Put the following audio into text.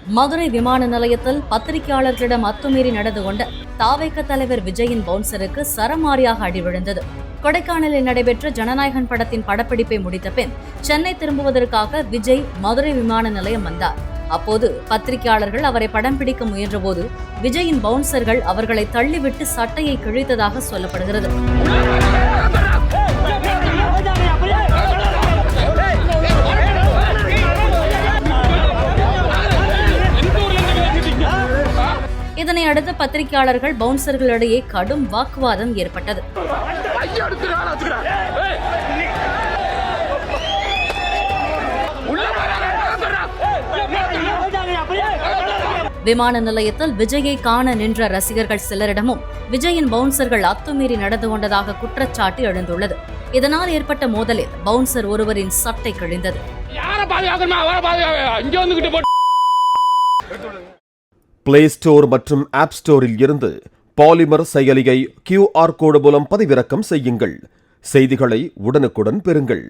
மதுரை விமான நிலையத்தில் பத்திரிகையாளர்களிடம் அத்துமீறி நடந்து கொண்ட தாவேக தலைவர் விஜயின் பவுன்சருக்கு சரமாரியாக அடி விழுந்தது. கொடைக்கானலில் நடைபெற்ற ஜனநாயகன் படத்தின் படப்பிடிப்பை முடித்த பின் சென்னை திரும்புவதற்காக விஜய் மதுரை விமான நிலையம் வந்தார். அப்போது பத்திரிகையாளர்கள் அவரை படம் பிடிக்க முயன்றபோது விஜயின் பவுன்சர்கள் அவர்களை தள்ளிவிட்டு சட்டையை கிழித்ததாக சொல்லப்படுகிறது. இதனை அடுத்து பத்திரிகையாளர்கள் பவுன்சர்களிடையே கடும் வாக்குவாதம் ஏற்பட்டது. விமான நிலையத்தில் விஜயை காண நின்ற ரசிகர்கள் சிலரிடமும் விஜயின் பவுன்சர்கள் அத்துமீறி நடந்து கொண்டதாக குற்றச்சாட்டு எழுந்துள்ளது. இதனால் ஏற்பட்ட மோதலில் பவுன்சர் ஒருவரின் சட்டை கிழிந்தது. பிளே ஸ்டோர் மற்றும் ஆப் ஸ்டோரில் இருந்து பாலிமர் செயலியை QR கோடு மூலம் பதிவிறக்கம் செய்யுங்கள். செய்திகளை உடனுக்குடன் பெறுங்கள்.